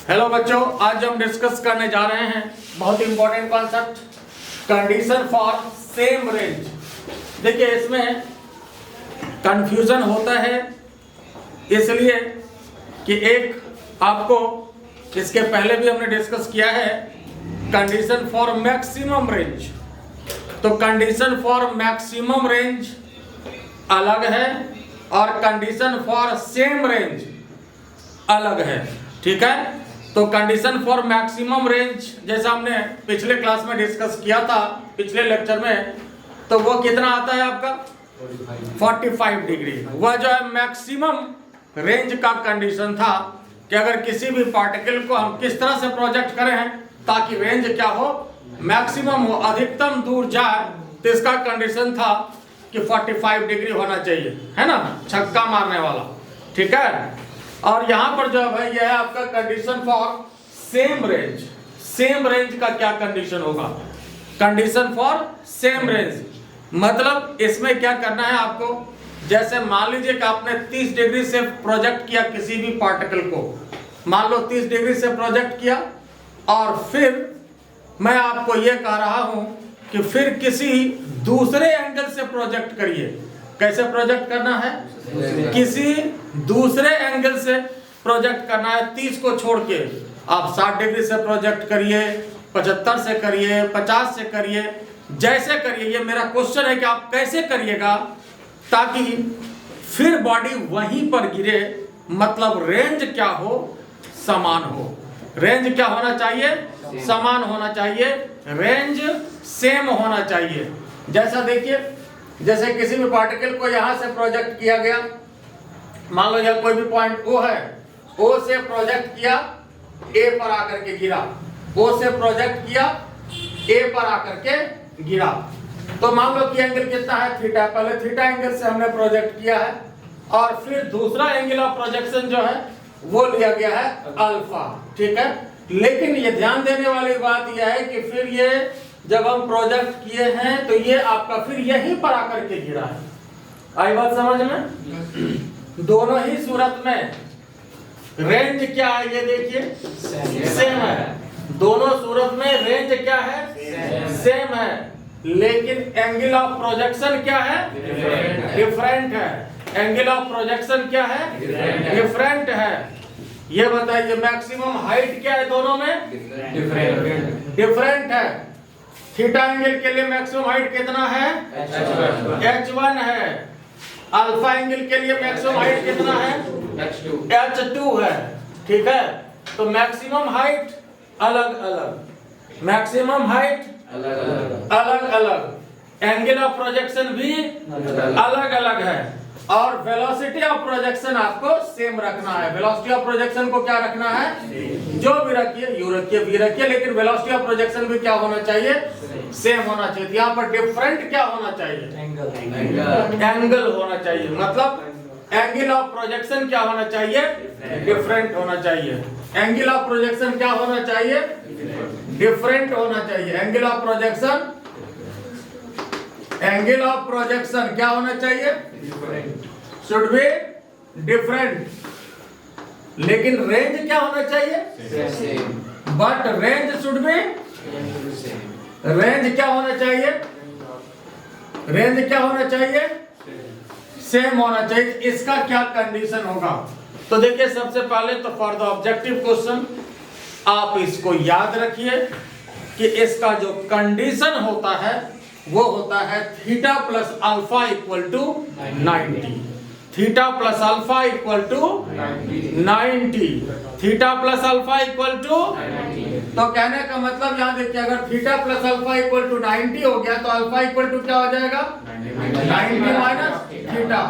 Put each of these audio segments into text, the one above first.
Hello बच्चों, आज हम डिस्कस करने जा रहे हैं बहुत important concept, condition for same range. देखिए, इसमें कंफ्यूजन होता है इसलिए कि एक आपको इसके पहले भी हमने डिस्कस किया है कंडीशन फॉर मैक्सिमम रेंज। तो कंडीशन फॉर मैक्सिमम रेंज अलग है और कंडीशन फॉर सेम रेंज अलग है, ठीक है। तो कंडीशन फॉर मैक्सिमम रेंज जैसा हमने पिछले क्लास में डिस्कस किया था, पिछले लेक्चर में, तो वो कितना आता है आपका 45 डिग्री। वह जो है मैक्सिमम रेंज का कंडीशन था कि अगर किसी भी पार्टिकल को हम किस तरह से प्रोजेक्ट करें ताकि रेंज क्या हो, मैक्सिमम हो, अधिकतम दूर जाए, तो इसका कंडीशन था कि 45 डिग्री होना चाहिए, है ना, छक्का मारने वाला, ठीक है। और यहाँ पर जो है यह है आपका condition for same range. Same range का क्या कंडीशन होगा? कंडीशन फॉर सेम रेंज मतलब इसमें क्या करना है आपको, जैसे मान लीजिए कि आपने 30 डिग्री से प्रोजेक्ट किया किसी भी पार्टिकल को, मान लो 30 डिग्री से प्रोजेक्ट किया, और फिर मैं आपको यह कह रहा हूं कि फिर किसी दूसरे एंगल से प्रोजेक्ट करिए। कैसे प्रोजेक्ट करना है? किसी दूसरे एंगल से प्रोजेक्ट करना है। 30 को छोड़ के आप 60 डिग्री से प्रोजेक्ट करिए, 75 से करिए, 50 से करिए, जैसे करिए। ये मेरा क्वेश्चन है कि आप कैसे करिएगा ताकि फिर बॉडी वहीं पर गिरे, मतलब रेंज क्या हो, समान हो। रेंज क्या होना चाहिए? समान होना चाहिए, रेंज सेम होना चाहिए। जैसा देखिए, जैसे किसी भी पार्टिकल को यहां से प्रोजेक्ट किया गया, मान लो यह कोई भी पॉइंट O है, O से प्रोजेक्ट किया, A पर आकर के गिरा, O से प्रोजेक्ट किया, A पर आकर के गिरा। तो मान लो कि एंगल कितना है? थीटा। पहले थीटा एंगल से हमने प्रोजेक्ट किया है, और फिर दूसरा एंगल ऑफ प्रोजेक्शन जो है वो लिया गया है अल्फा, ठीक है। लेकिन ये ध्यान देने वाली बात यह है कि फिर ये जब हम प्रोजेक्ट किए हैं तो ये आपका फिर यहीं पर आकर के गिरा है। आई बात समझ में? दोनों ही सूरत में रेंज क्या है, ये देखिए सेम है। दोनों सूरत में रेंज क्या है? सेम है, लेकिन एंगल ऑफ प्रोजेक्शन क्या है? डिफरेंट है। एंगल ऑफ प्रोजेक्शन क्या है? डिफरेंट है। ये बताइए मैक्सिमम हाइट क्या है दोनों में? डिफरेंट है। थीटा एंगल के लिए मैक्सिमम हाइट कितना है? h1 है। अल्फा एंगल के लिए मैक्सिमम हाइट कितना है? h2 है, ठीक है। तो मैक्सिमम हाइट अलग अलग, मैक्सिमम हाइट अलग अलग, एंगल ऑफ प्रोजेक्शन भी अलग अलग है, और वेलोसिटी ऑफ प्रोजेक्शन आपको सेम रखना है। वेलोसिटी ऑफ प्रोजेक्शन को क्या रखना है? जो भी रखिए, यू रखिए, वी रखिए, लेकिन वेलोसिटी ऑफ प्रोजेक्शन भी क्या होना चाहिए? सेम होना चाहिए। तो यहाँ पर डिफरेंट क्या होना चाहिए? एंगल होना चाहिए। मतलब एंगल ऑफ प्रोजेक्शन क्या होना चाहिए? डिफरेंट होना चाहिए। एंगल ऑफ प्रोजेक्शन क्या होना चाहिए? डिफरेंट होना चाहिए। Angle of projection, angle of projection क्या होना चाहिए? Should be different. लेकिन रेंज क्या होना चाहिए? But range should be, range क्या होना चाहिए? रेंज क्या होना चाहिए? सेम होना चाहिए। इसका क्या कंडीशन होगा? तो देखिए, सबसे पहले तो फॉर द ऑब्जेक्टिव क्वेश्चन आप इसको याद रखिए कि इसका जो कंडीशन होता है वो होता है theta plus alpha equal to 90। Theta plus alpha equal to 90। Theta plus alpha equal to, तो कहने का मतलब यहाँ देखिए, अगर theta plus alpha equal to 90 हो गया तो अल्फा इक्वल टू क्या हो जाएगा? 90 माइनस थीटा।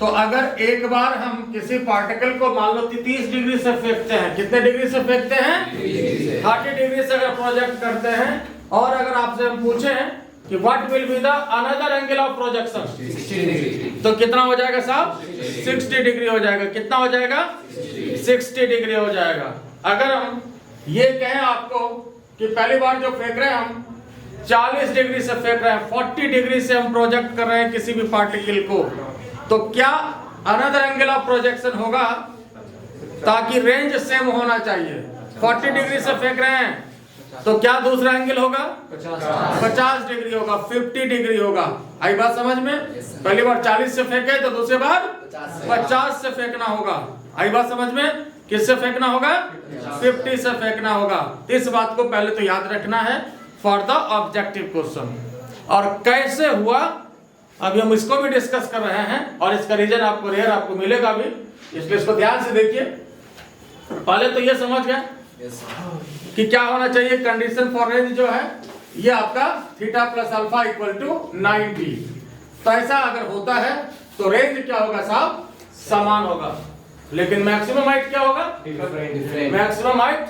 तो अगर एक बार हम किसी पार्टिकल को मान लो 30 डिग्री से फेंकते हैं, कितने डिग्री से फेंकते हैं? 30 डिग्री से अगर प्रोजेक्ट करते हैं, और अगर आपसे हम पूछें कि what will be the another angle of projection, 60 degree, तो कितना हो जाएगा साहब? 60 डिग्री हो जाएगा। कितना हो जाएगा? 60 डिग्री हो जाएगा। अगर हम ये कहें आपको कि पहली बार जो फेंक रहे हैं हम 40 डिग्री से फेंक रहे हैं, 40 डिग्री से हम प्रोजेक्ट कर रहे हैं किसी भी पार्टिकल को, तो क्या अनदर एंगल ऑफ प्रोजेक्शन होगा? ताकि रेंज सेम होना चाहिए। 40 डिग्री से फेंक रहे हैं तो क्या दूसरा एंगल होगा 50 डिग्री होगा, 50 डिग्री होगा। आई बात समझ में? पहली बार 40 से फेंके तो दूसरी बार 50 से फेंकना होगा। आई बात समझ में? किससे फेंकना होगा 50 से फेंकना होगा। इस बात को पहले तो याद रखना है फॉर द ऑब्जेक्टिव क्वेश्चन। और कैसे हुआ अभी हम इसको भी डिस्कस कर रहे हैं और इसका रीजन आपको रेयर आपको मिलेगा भी, इसलिए इसको ध्यान से देखिए। पहले तो ये समझ गए कि क्या होना चाहिए कंडीशन फॉर रेंज जो है ये आपका theta plus alpha equal to 90। तो ऐसा अगर होता है तो रेंज क्या होगा साहब समान होगा, लेकिन मैक्सिमम हाइट क्या होगा मैक्सिमम हाइट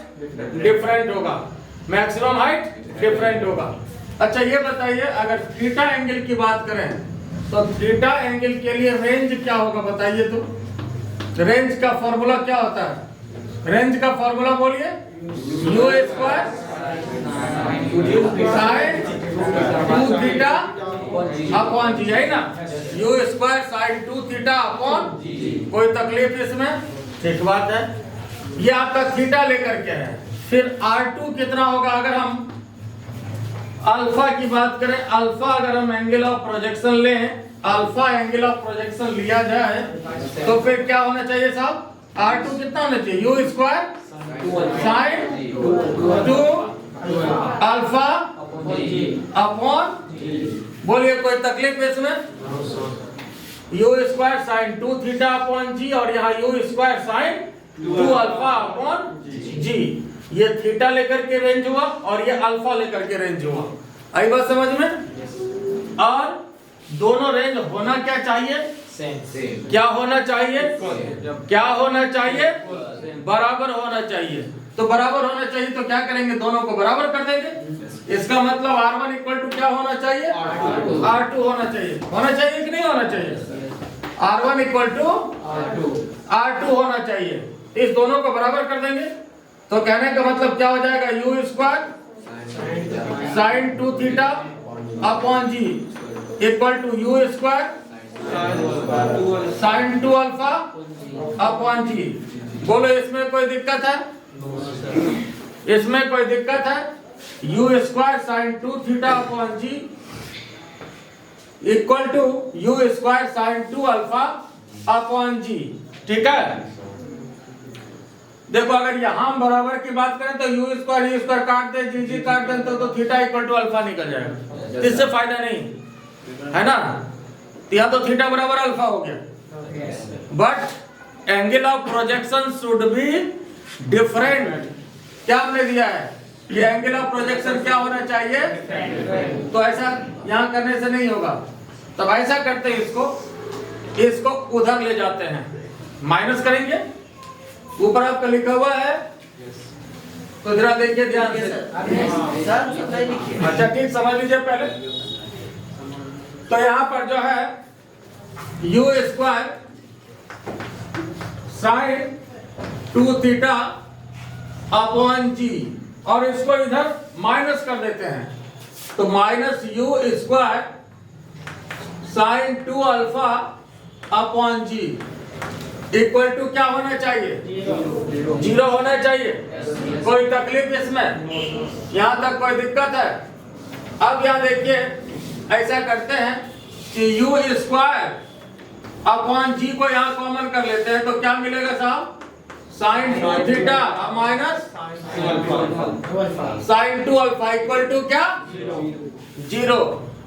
डिफरेंट होगा, मैक्सिमम हाइट डिफरेंट होगा। अच्छा ये बताइए अगर थीटा एंगल की बात करें तो थीटा एंगल के लिए रेंज क्या होगा बताइए। तो रेंज का फॉर्मूला क्या होता है? रेंज का फॉर्मूला बोलिए u square sine 2 theta upon g, है ना? u square sine 2 theta upon कोई तकलीफ इसमें? ठीक बात है। ये आपका थीटा लेकर के है। फिर r2 कितना होगा? अगर हम अल्फा की बात करें, अल्फा अगर हम एंगल ऑफ प्रोजेक्शन लें, अल्फा एंगल ऑफ प्रोजेक्शन लिया जाए तो फिर क्या होना चाहिए साहब? r2 कितना होना चाहिए? u square sine 2 alpha upon, बोलिए कोई तकलीफ है इसमें? u square sine 2 theta upon g और यहाँ u square sine 2 alpha upon g. ये थीटा लेकर के रेंज हुआ और ये अल्फा लेकर के रेंज हुआ। आई बात समझ में? और दोनों रेंज होना क्या चाहिए? क्या होना चाहिए? क्या होना चाहिए? बराबर होना चाहिए। तो बराबर होना चाहिए तो क्या करेंगे? दोनों को बराबर कर देंगे। इसका मतलब R1 इक्वल टू क्या होना चाहिए? R2 होना चाहिए। होना चाहिए कि नहीं होना चाहिए? R1 इक्वल टू R2 होना चाहिए। इस दोनों को बराबर कर देंगे तो कहने का मतलब क्या हो जाएगा? u square sine 2 theta upon g equal to u square sine 2 alpha upon g. बोलो इसमें कोई दिक्कत है? इसमें कोई दिक्कत है? u square sine 2 theta upon g equal to u square sine 2 alpha upon g. ठीक है। देखो अगर यहां हम बराबर की बात करें तो u स्क्वायर काट दे, जी काट दे तो थीटा इक्वल टू अल्फा निकल जाएगा। इससे फायदा नहीं है ना? यहाँ तो थीटा बराबर अल्फा हो गया। But angle of projection should be different. क्या हमने दिया है? ये एंगल ऑफ प्रोजेक्शन क्या होना चाहिए? तो ऐसा यहाँ करने से नहीं होगा। तब ऐसा करते हैं, इसको उधर ले जाते हैं, माइनस करेंगे। ऊपर आपका लिखा हुआ है तो जरा देखिए ध्यान से। अच्छा ठीक समझ लीजिए पहले। तो यहाँ पर जो है u square sine 2 theta upon g और इसको इधर माइनस कर देते हैं तो minus u square sine 2 alpha upon g equal to क्या होना चाहिए? 0 होना चाहिए। कोई तकलीफ इसमें? यहाँ तक कोई दिक्कत है? अब यहाँ देखिए ऐसा करते हैं कि u स्क्वायर अपॉन जी को यहाँ कॉमन कर लेते हैं तो क्या मिलेगा साहब? Sine 2 theta minus sine 2 alpha equal to क्या? 0।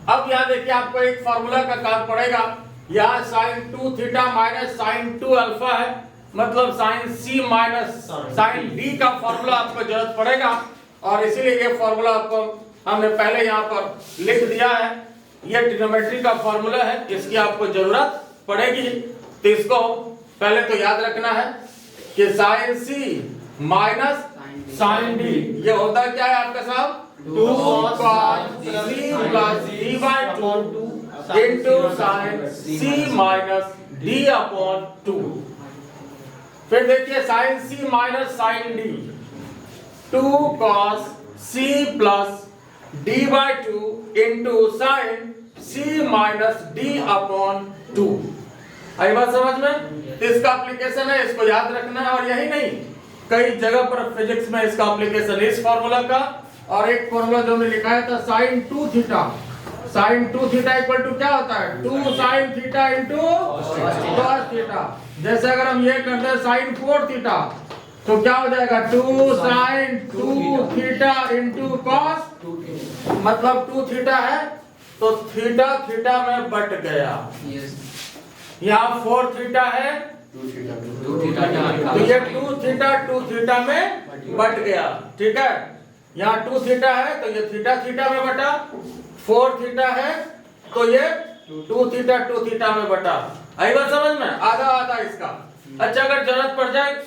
अब यहाँ देखिए आपको एक फॉर्मूला का काम पड़ेगा। यहाँ sine 2 theta minus sine 2 alpha है, मतलब sine C minus sine D का फॉर्मूला आपको जरूरत पड़ेगा और इसीलिए ये फॉर्मूला आपको हमने पहले यहाँ पर लिख दिया है। ये ट्रिग्नोमेट्री का फॉर्मूला है, इसकी आपको जरूरत पड़ेगी। तो इसको पहले तो याद रखना है कि sign C minus sine D ये होता क्या है आपका साहब? 2 cos c plus d by 2 into sin c minus d upon 2। फिर देखिए sin c minus sin d 2 cos c plus d by 2 into sin c minus d upon 2। आई बात समझ में? इसका एप्लीकेशन है, इसको याद रखना है। और यही नहीं, कई जगह पर फिजिक्स में इसका एप्लीकेशन इस फार्मूला का, और एक फार्मूला जो हमने लिखा था sin 2 theta, sin 2 theta equal to क्या होता है 2 sin theta into cos theta. जैसे अगर हम ये करते हैं sin 4 थीटा तो क्या हो जाएगा 2 sin 2 थीटा इनटू cos, मतलब 2 थीटा है तो थीटा थीटा में बट गया। यहाँ 4 थीटा है तो ये 2 थीटा में बट गया, ठीक है। यहाँ 2 थीटा है तो ये थीटा थीटा में बटा, 4 थीटा है तो ये 2 थीटा में बटा। आई बात समझ में, आधा आधा इसका। अच्छा अगर जरूरत पड़ जाए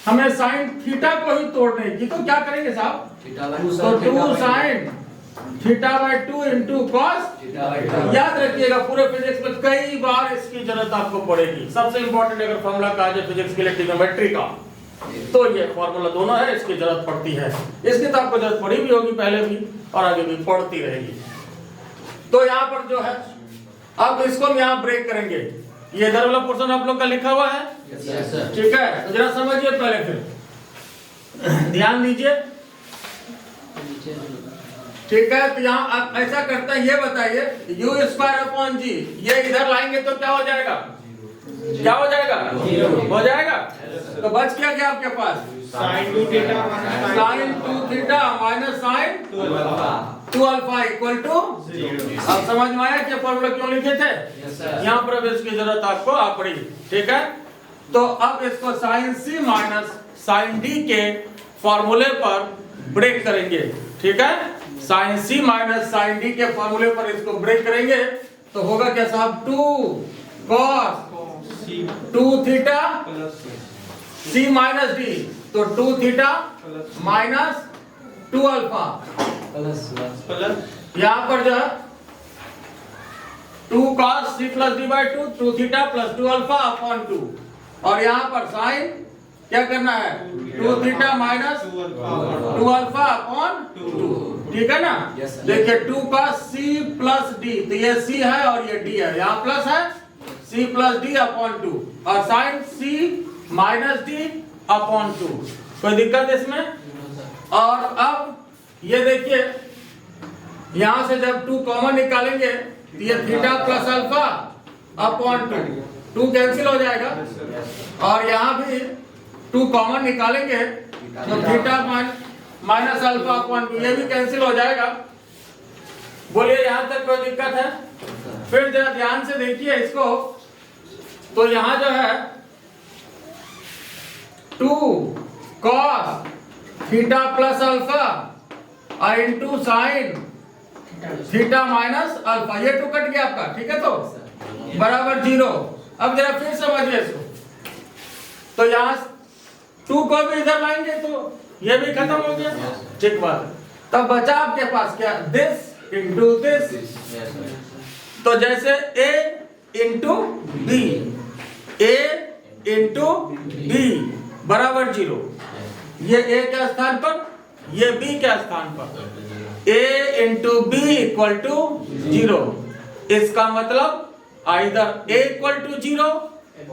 हमें साइन थीटा को ही तोड़ने की तो क्या करेंगे साहब, तो 2 sine theta by 2 into cos. याद रखिएगा पूरे फिजिक्स में कई बार इसकी जरूरत आपको पड़ेगी। सबसे इंपॉर्टेंट अगर फॉर्मूला कहा जाए फिजिक्स के लिए ट्रिग्नोमेट्री का तो ये फॉर्मूला दोनों है, इसकी जरूरत पड़ती है। इसकी तो आपको जरूरत पड़ी भी होगी पहले भी और आगे भी पड़ती रहेगी। तो यहाँ पर जो है अब इसको हम यहाँ ब्रेक करेंगे। ये इधर वाला पोर्शन आप लोग का लिखा हुआ है, ठीक है, तो जरा समझिए पहले, फिर ध्यान दीजिए, ठीक है। तो यहाँ ऐसा करते हैं, ये बताइए u स्क्वायर अपॉन जी, ये इधर लाएंगे तो क्या हो जाएगा, क्या हो जाएगा, हो जाएगा। तो बच क्या गया आपके पास sin 2 theta minus sin 2 alpha equal to. अब समझ में आया कि फॉर्मूला क्यों लिखे थे, यहाँ पर अब इसकी जरूरत आपको आ पड़ी, ठीक है। तो अब इसको sin c minus sin d के फॉर्मूले पर ब्रेक करेंगे, ठीक है। sin c minus sin d के फॉर्मूले पर इसको ब्रेक करेंगे तो होगा क्या साहब 2 cos 2 theta c minus d, तो 2 थीटा माइनस 2 अल्फा प्लस यहाँ पर जो है 2 cos c plus d by 2 theta plus 2 alpha upon 2, और यहाँ पर साइन क्या करना है 2 थीटा माइनस 2 अल्फा अपॉन 2, ठीक है ना। देखिए 2 cos c प्लस d, तो ये c है और ये d है, यहाँ प्लस है c प्लस d अपॉन 2, और sine c minus d upon 2। कोई दिक्कत इसमें। और अब ये देखिए यहां से जब 2 कॉमन निकालेंगे तो ये theta plus alpha upon 2 cancel हो जाएगा, और यहां भी 2 कॉमन निकालेंगे तो थीटा माइनस अल्फा अपॉन 2 ये भी कैंसिल हो जाएगा। बोलिए यहां तक कोई दिक्कत है। फिर जरा ध्यान से देखिए इसको, तो यहां जो है 2 cos theta plus alpha into sine theta minus alpha, ये 2 कट गया आपका, ठीक है, तो बराबर 0। अब जरा फिर समझिए इसको, तो यहाँ 2 को भी इधर लाएंगे तो ये भी खत्म हो गया, ठीक बात। तब बचा आपके पास क्या, दिस इनटू दिस, तो जैसे a into b, a into b बराबर 0, ये a के स्थान पर, ये b के स्थान पर, a into b equal to 0। इसका मतलब आइदर a इक्वल टू 0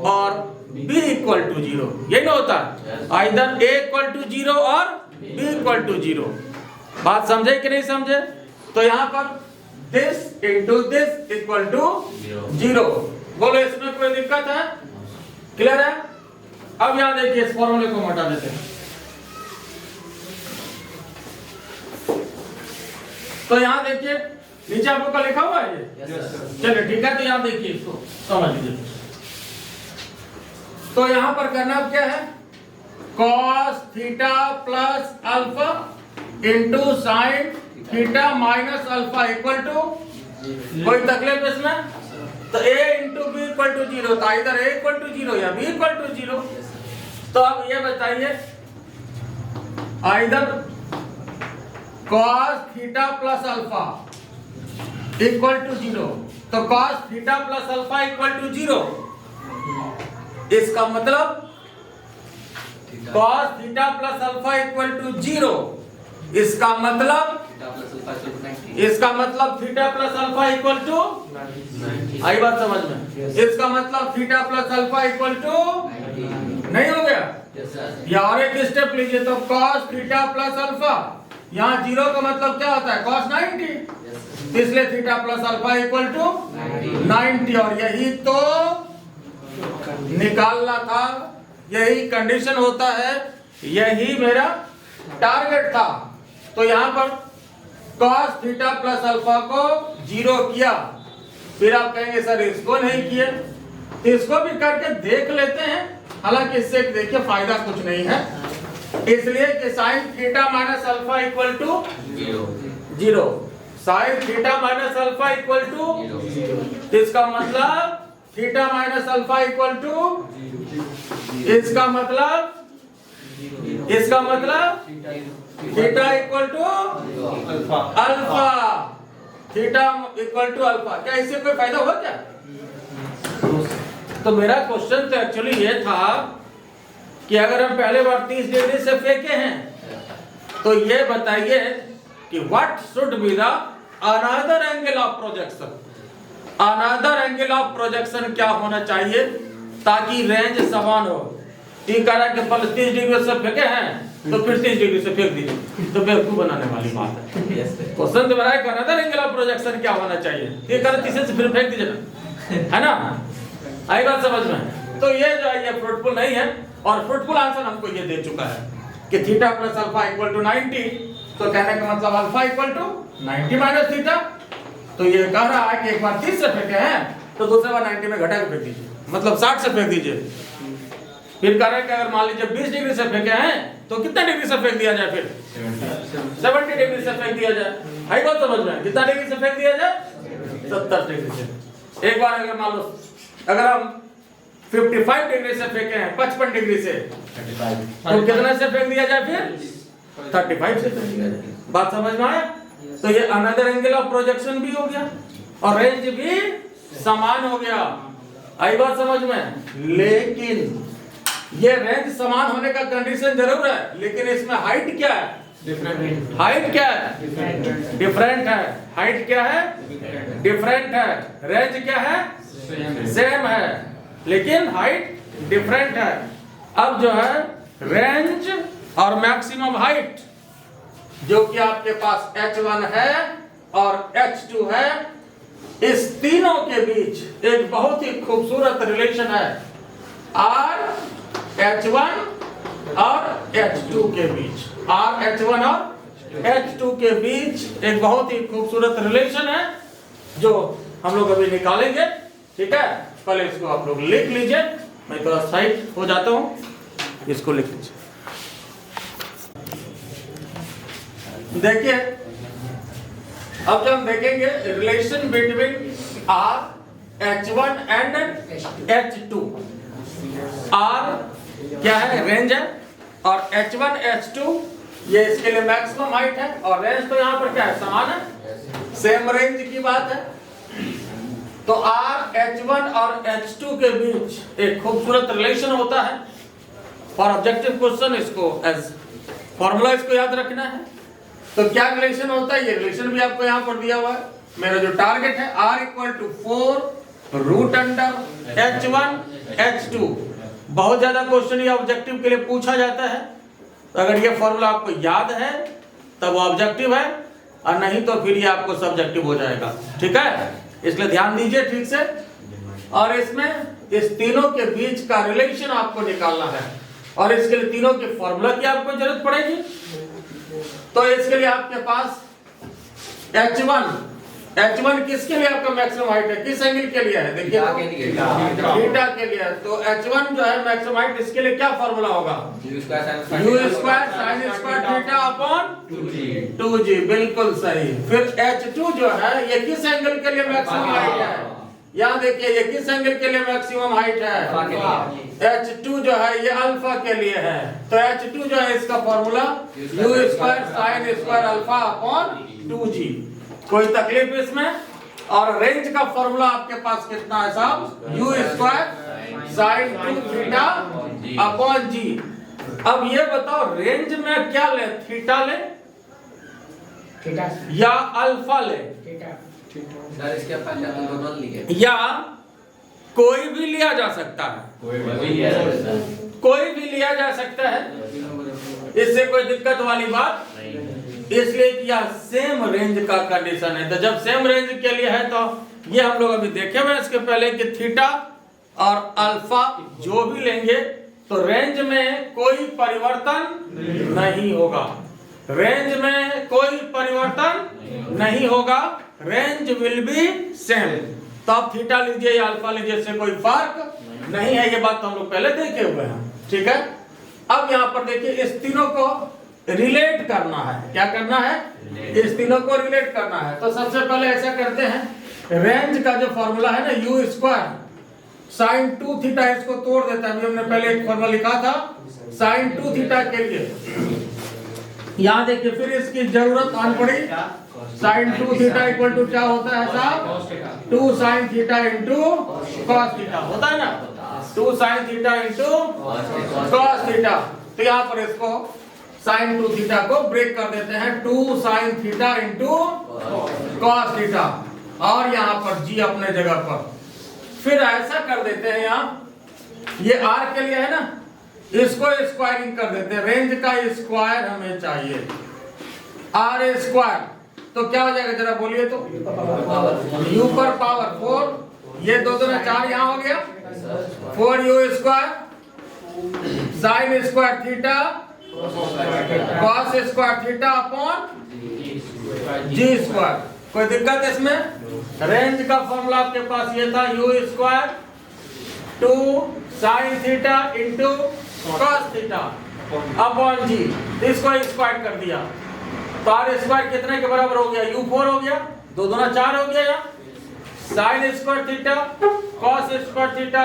और b इक्वल टू 0, ये ना होता है, आइदर a इक्वल टू 0 और b इक्वल टू 0। बात समझे कि नहीं समझे। तो यहाँ पर this into this equal to 0। बोलो इसमें कोई दिक्कत है, क्लियर है। अब यहाँ देखिए इस फॉर्मूले को हटा देते हैं। तो यहाँ देखिए नीचे आप लोग का लिखा हुआ है ये, चलिए ठीक है। तो यहाँ देखिए इसको समझ लीजिए। तो यहाँ पर करना क्या है, cos theta plus alpha into sine theta minus alpha equal to, कोई तकलीफ इसमें, तो a into B equal to 0, तो इधर a इक्वल टू 0 या b इक्वल टू 0। तो अब ये बताइए इधर cos theta plus alpha equal to 0, तो cos theta plus alpha equal to 0, इसका मतलब cos theta plus alpha equal to 0, इसका मतलब theta plus alpha equal to, आई बात समझ में, इसका मतलब theta plus alpha equal to नहीं हो गया। या और एक स्टेप लीजिए तो cos थीटा प्लस अल्फा, यहाँ 0 का मतलब क्या होता है cos 90, इसलिए theta plus alpha equal to 90। और यही तो निकालना था, यही कंडीशन होता है, यही मेरा टारगेट था। तो यहाँ पर cos थीटा प्लस अल्फा को 0 किया, फिर आप कहेंगे सर इसको नहीं किए, तो इसको भी करके देख लेते हैं। हालांकि इससे देखिए फायदा कुछ नहीं है, इसलिए कि sine theta minus alpha equal to 0, sine theta minus alpha equal to, इसका मतलब theta minus alpha equal to, इसका मतलब theta equal to alpha, theta equal to alpha. क्या इससे कोई फायदा हुआ क्या? तो मेरा क्वेश्चन तो एक्चुअली ये था कि अगर हम पहले बार 30 डिग्री से फेंके हैं तो ये बताइए कि what should be the another angle of projection, another angle of projection क्या होना चाहिए ताकि रेंज समान हो। ठीक कह रहा है कि पहले 30 डिग्री से फेंके हैं तो फिर 30 डिग्री से फेंक दीजिए, तो बेवकूफ बनाने वाली बात है। क्वेश्चन तो मेरा है अनदर एंगल ऑफ प्रोजेक्शन क्या होना चाहिए, ठीक है 30 से फिर फेंक दीजिए ना, है ना, आई बात समझ में। तो ये जो है ये फ्रूटफुल नहीं है, और फ्रूटफुल आंसर हमको ये दे चुका है कि theta plus alpha equal to 90, तो कहने का मतलब alpha equal to 90 minus theta. तो ये कह रहा है कि एक बार 30 से फेंके हैं तो दूसरे बार 90 में घटा के फेंक दीजिए, मतलब 60 से फेंक दीजिए। फिर कह रहे हैं कि अगर मान लीजिए 20 डिग्री से फेंके हैं तो कितने डिग्री से फेंक दिया जाए, फिर 70 डिग्री से फेंक दिया जाए। आई बात समझ में, कितना डिग्री से फेंक दिया जाए, 70 डिग्री से। एक बार अगर मान लो अगर हम 55 डिग्री से फेंके हैं 55 डिग्री से, तो कितने से फेंक दिया जाए, फिर 35 से फेंक दिया जाए। बात समझ में आया? तो ये अनदर एंगल ऑफ प्रोजेक्शन भी हो गया और रेंज भी समान हो गया। आई बात समझ में? लेकिन ये रेंज समान होने का कंडीशन जरूर है, लेकिन इसमें हाइट क्या है, हाइट क्या है, डिफरेंट है। हाइट क्या है, डिफरेंट है। रेंज क्या है, सेम है, लेकिन हाइट डिफरेंट है। अब जो है रेंज और मैक्सिमम हाइट जो कि आपके पास H1 है और H2 है, इस तीनों के बीच एक बहुत ही खूबसूरत रिलेशन है। R H1 और H2 के बीच, R H1 और H2 के बीच एक बहुत ही खूबसूरत रिलेशन है जो हम लोग अभी निकालेंगे। ठीक है, पहले इसको आप लोग लिख लीजिए, मैं थोड़ा साइड हो जाता हूं, इसको लिख लीजिए। देखिए अब जब हम देखेंगे relation between R H1 and H2, R क्या है, रेंज है, और H1 H2 ये इसके लिए मैक्सिमम हाइट है, और रेंज तो यहाँ पर क्या है, समान है, सेम रेंज की बात है। तो R H1 और H2 के बीच एक खूबसूरत रिलेशन होता है। फॉर ऑब्जेक्टिव क्वेश्चन इसको एज फॉर्मूला इसको याद रखना है। तो क्या रिलेशन होता है, ये रिलेशन भी आपको यहाँ पर दिया हुआ है। मेरा जो टारगेट है R equal to 4 root under H1 H2। बहुत ज्यादा क्वेश्चन ये ऑब्जेक्टिव के लिए पूछा जाता है, तो अगर ये फॉर्मूला आपको याद है तब ऑब्जेक्टिव है, और नहीं तो फिर ये आपको सब्जेक्टिव हो जाएगा। ठीक है, इसलिए ध्यान दीजिए ठीक से। और इसमें इस तीनों के बीच का रिलेशन आपको निकालना है, और इसके लिए तीनों के फॉर्मूला की आपको जरूरत पड़ेगी। तो इसके लिए आपके पास H1 किसके लिए आपका मैक्सिमम हाइट है, किस एंगल के लिए है, देखिए थीटा के लिए। तो H1 जो है मैक्सिमम हाइट, इसके लिए क्या फॉर्मूला होगा, u square sine square theta upon 2g। बिल्कुल सही। फिर H2 जो है ये किस एंगल के लिए मैक्सिमम हाइट है, यहाँ देखिए ये किस एंगल के लिए मैक्सिमम हाइट है, H2 जो है ये अल्फा के लिए है। तो H2 जो है इसका formula u square sine square alpha upon 2g। कोई तकलीफ इसमें? और रेंज का फॉर्मूला आपके पास कितना है साहब, u square sine 2 theta upon g। अब ये बताओ रेंज में क्या ले, थीटा ले या अल्फा ले, या कोई भी लिया जा सकता है, कोई भी लिया जा सकता है, इससे कोई दिक्कत वाली बात इसलिए कि यह सेम रेंज का कंडीशन है। तो जब सेम रेंज के लिए है तो ये हम लोग अभी देखे हुए इसके पहले कि थीटा और अल्फा जो भी लेंगे तो रेंज में कोई परिवर्तन नहीं होगा, रेंज में कोई परिवर्तन नहीं होगा, रेंज विल बी सेम। तो आप थीटा लीजिए या अल्फा लीजिए, इससे कोई फर्क नहीं है, ये बात तो हम लोग पहले देखे हुए हैं। ठीक है, अब यहाँ पर देखिए इस तीनों को रिलेट करना है। क्या करना है? इस तीनों को रिलेट करना है। तो सबसे पहले ऐसा करते हैं, रेंज का जो फॉर्मूला है ना यू स्क्वायर साइन 2 थीटा, इसको तोड़ देता है। अभी हमने पहले एक फॉर्मूला लिखा था साइन 2 थीटा के लिए। यहाँ देखिए फिर इसकी जरूरत आन पड़ी, साइन 2 थीटा इक्वल टू क्या होता है साहब? 2 sine theta into cos theta होता है ना, 2 sine theta into cos theta. तो यहाँ पर इसको साइन 2 थीटा को ब्रेक कर देते हैं, 2 sine theta into cos theta, और यहाँ पर जी अपने जगह पर। फिर ऐसा कर देते हैं, यहाँ ये आर के लिए है ना, इसको स्क्वायरिंग कर देते हैं, रेंज का स्क्वायर हमें चाहिए, आर स्क्वायर। तो क्या हो जाएगा जरा बोलिए तो? यू पर पावर 4, ये 2 2 4 यहाँ हो गया, 4 U square sine square theta cos square theta upon जी स्क्वायर। कोई दिक्कत इसमें? रेंज का फॉर्मूला आपके पास ये था, u square 2 sine theta into cos theta upon g, इसको स्क्वायर कर दिया तो आर स्क्वायर कितने के बराबर हो गया? यू 4 हो गया, 2 2 4 हो गया, sine square theta cos square theta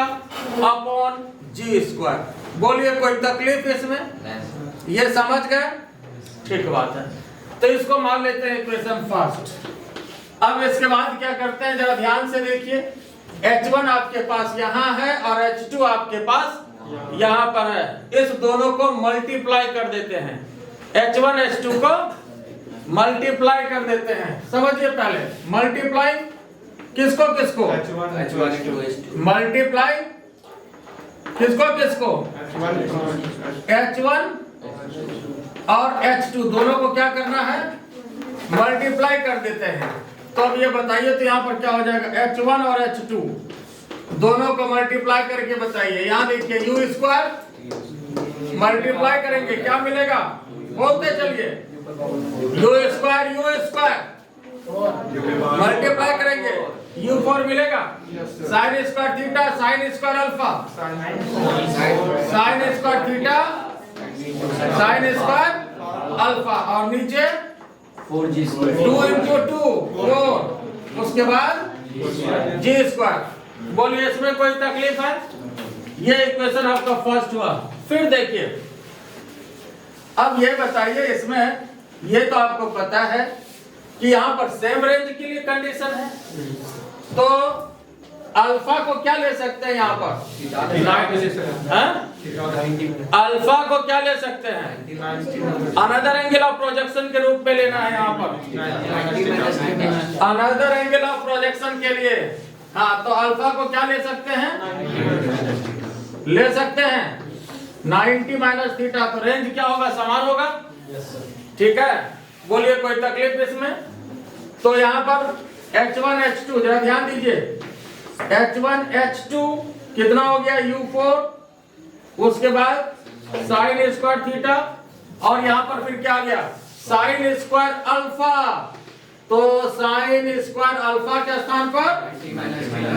upon जी स्क्वायर। बोलिए कोई तकलीफ इसमें? ये समझ गए? ठीक बात है। तो इसको मान लेते हैं इक्वेशन फर्स्ट। अब इसके बाद क्या करते हैं जरा ध्यान से देखिए, H1 आपके पास यहाँ है और H2 आपके पास यहाँ पर है, इस दोनों को मल्टीप्लाई कर देते हैं, H1 H2 को मल्टीप्लाई कर देते हैं। समझिए पहले मल्टीप्लाई किसको किसको? मल्टीप्लाई किसको किसको? H1 और H2 दोनों को क्या करना है? मल्टीप्लाई कर देते हैं। तो अब ये बताइए तो यहाँ पर क्या हो जाएगा? H1 और H2 दोनों को मल्टीप्लाई करके बताइए। यहाँ देखिए यू स्क्वायर मल्टीप्लाई करेंगे क्या मिलेगा? बोलते चलिए, यू स्क्वायर मल्टीप्लाई करेंगे u4 मिलेगा, sign square theta sine square alpha sign square theta sine square alpha, और नीचे 2 इंटू 2 4, उसके बाद जी स्क्वायर। बोलिए इसमें कोई तकलीफ है? ये इक्वेशन आपका फर्स्ट हुआ। फिर देखिए अब ये बताइए, इसमें ये तो आपको पता है कि यहाँ पर सेम रेंज के लिए कंडीशन है, तो अल्फा को क्या ले सकते हैं यहाँ पर? अल्फा को क्या ले सकते हैं? अनदर एंगल ऑफ प्रोजेक्शन के रूप में लेना है यहाँ पर, अनदर एंगल ऑफ प्रोजेक्शन के लिए। हाँ, तो अल्फा को क्या ले सकते हैं? ले सकते हैं 90 माइनस थीटा। तो रेंज क्या होगा? समान होगा। ठीक है, बोलिए कोई तकलीफ इसमें? तो यहाँ पर H1 H2 जरा ध्यान दीजिए, H1 H2 कितना हो गया? U4, उसके बाद साइन स्क्वायर थीटा, और यहाँ पर फिर क्या आ गया? Sine square alpha. तो साइन स्क्वायर अल्फा के स्थान पर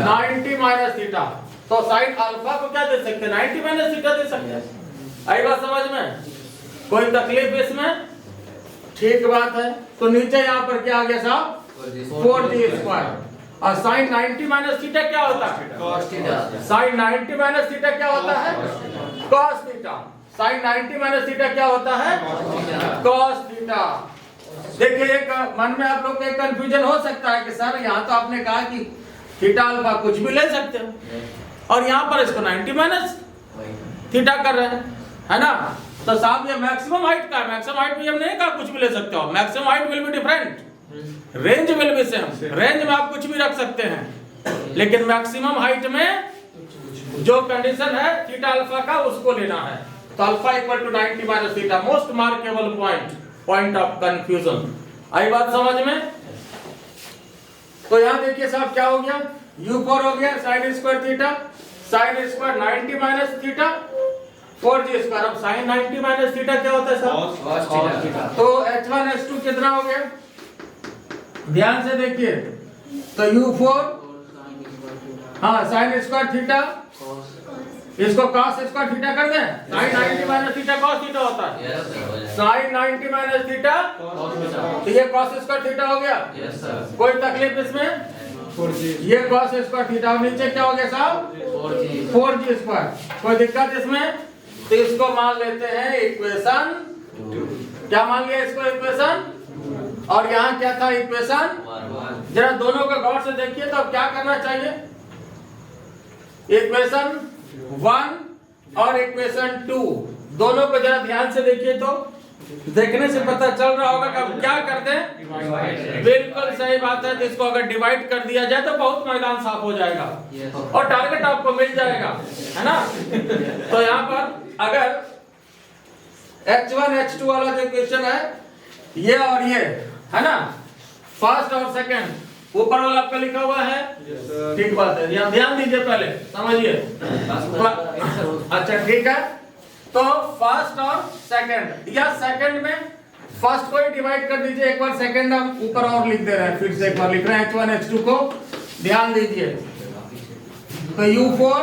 90 माइनस थीटा। तो साइन अल्फा को क्या दे सकते हैं? 90 माइनस थीटा दे सकते हैं। आई बात समझ में? कोई तकलीफ इसमें? ठीक बात है। तो नीचे यहाँ पर क्या आ गया साहब? 4g स्क्वायर, और साइन 90 माइनस थीटा क्या होता है? साइन 90 माइनस थीटा क्या होता है? Cos theta. Sine 90 minus theta क्या होता है? Cos theta. देखिए एक मन में आप लोग को एक कंफ्यूजन हो सकता है कि सर यहाँ तो आपने कहा कि थीटा अल्फा कुछ भी ले सकते हो, और यहाँ पर इसको 90 माइनस थीटा कर रहे हैं, है ना? तो साहब ये मैक्सिमम हाइट का है, मैक्सिमम हाइट भी हम नहीं कहा कुछ भी ले सकते हो, maximum height will be different, range will be same. Range में आप कुछ भी रख सकते हैं, लेकिन मैक्सिमम हाइट में जो कंडीशन है थीटा अल्फा का उसको लेना है। तो alpha equal to 90 minus theta, most markable point of confusion. आई बात समझ में? तो यहां देखिए साहब क्या हो गया, u4 हो गया sin square theta, sin square 90 minus theta 4g square. अब sin 90 माइनस थीटा क्या होता है साहब? cos theta. तो h1 h2 कितना हो गया, ध्यान से देखिए। तो u4 हाँ sin स्क्वायर थीटा, इसको cos स्क्वायर थीटा कर दें, sin 90 minus theta cos theta होता है, sin 90 माइनस थीटा तो ये cos स्क्वायर थीटा हो गया। कोई तकलीफ इसमें? ये cos स्क्वायर थीटा, नीचे क्या हो गया साहब? 4g square. कोई दिक्कत इसमें? तो इसको मान लेते हैं इक्वेशन, क्या मान लिया इसको? इक्वेशन। और यहाँ क्या था? इक्वेशन। जरा दोनों को गौर से देखिए। तो अब क्या करना चाहिए? इक्वेशन 1 और इक्वेशन 2 दोनों को जरा ध्यान से देखिए। तो देखने से पता चल रहा होगा कि अब क्या करते हैं। बिल्कुल सही बात है। तो इसको अगर डिवाइड कर दिया जाए तो बहुत मैदान साफ हो जाएगा और टारगेट आपको मिल जाएगा, है ना? तो यहाँ पर अगर h1 h2 वाला जो इक्वेशन है ये और ये, है ना, फर्स्ट और सेकंड, ऊपर वाला आपका लिखा हुआ है, ठीक बात है, यहाँ ध्यान दीजिए, पहले समझिए। अच्छा ठीक है। तो फर्स्ट और सेकंड, या सेकंड में फर्स्ट को ही डिवाइड कर दीजिए एक बार, सेकंड हम ऊपर और लिख दे रहे हैं, फिर से एक बार लिख रहे हैं h1 h2 को, ध्यान दीजिए। तो u4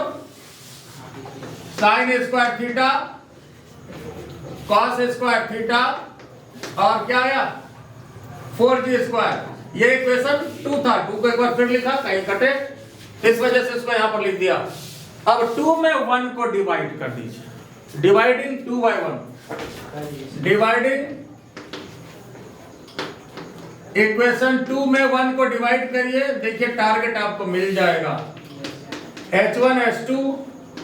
sin square theta cos square theta और क्या आया 4g स्क्वायर। ये इक्वेशन 2 था, 2 को एक बार फिर लिखा, कहीं कटे, इस वजह से इसको यहां पर लिख दिया। अब 2 में 1 को डिवाइड कर दीजिए, डिवाइडिंग 2 by 1, डिवाइडिंग इक्वेशन 2 में 1 को डिवाइड करिए, देखिए टारगेट आपको मिल जाएगा h1 h2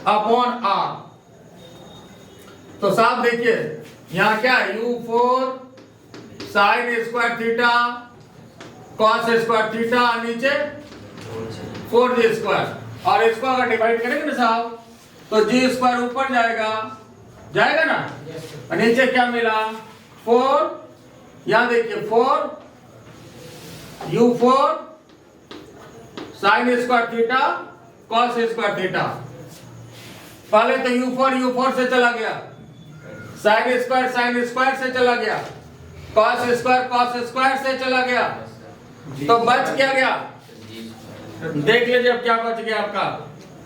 अपॉन r। तो साहब देखिए यहां क्या है, u4 sin square theta cos square theta, नीचे 4g स्क्वायर, और इसको अगर डिवाइड करेंगे ना साहब तो g स्क्वायर ऊपर जाएगा ना, और नीचे क्या मिला 4, यहां देखिए 4 u4 sin square theta cos square theta. पहले तो u4 से चला गया, sin स्क्वायर से चला गया, cos स्क्वायर से चला गया, तो बच क्या गया, देख लीजिए अब क्या बच गया आपका।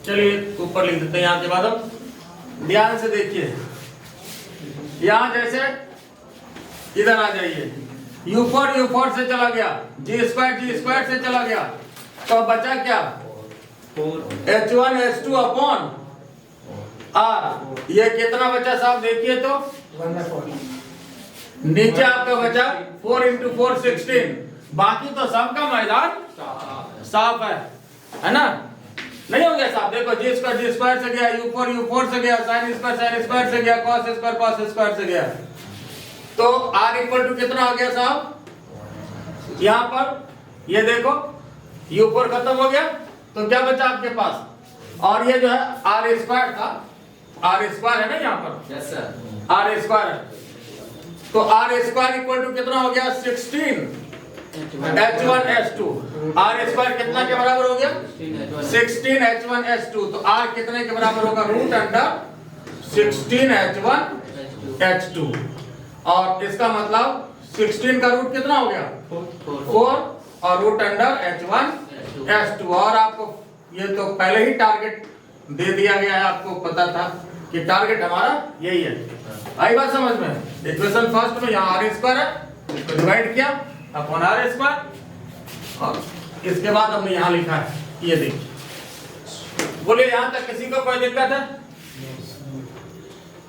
चलिए ऊपर लिख देते हैं, यहां के बाद अब ध्यान से देखिए, यहां जैसे इधर आ जाइए, u4 से चला गया, g स्क्वायर से चला गया, तो बचा क्या h1 h2 अपॉन r। ये कितना बचा साहब देखिए, तो 1/4 नीचे आपका बचा 4 into 4 16, बाकी तो सबका मैदान साफ है ना? नहीं हो गया साहब? देखो g स्क्वायर से गया, u4 से गया, sin स्क्वायर से गया, cos स्क्वायर से गया, तो r इक्वल टू कितना हो गया साहब? यहां पर ये देखो u4 खत्म हो गया, तो क्या बचा आपके पास, और ये जो है r स्क्वायर था, r स्क्वायर है ना यहाँ पर, यस सर, r स्क्वायर है, तो r स्क्वायर इक्वल टू कितना हो गया 16 h1 h2। r स्क्वायर कितना के बराबर हो गया 16 h1 h2, तो r कितने के बराबर होगा रूट अंडर 16 h1 h2, और इसका मतलब 16 का रूट कितना हो गया 4 और रूट अंडर h1 h2। और आपको ये तो पहले ही टारगेट दे दिया गया है, आपको पता था कि टारगेट हमारा यही है। आई बात समझ में? इक्वेशन फर्स्ट में यहाँ r स्क्वायर है, इसको डिवाइड किया अपॉन r स्क्वायर, और इसके बाद हमने यहाँ लिखा है, ये देखिए। बोलिए यहाँ तक किसी को कोई दिक्कत है?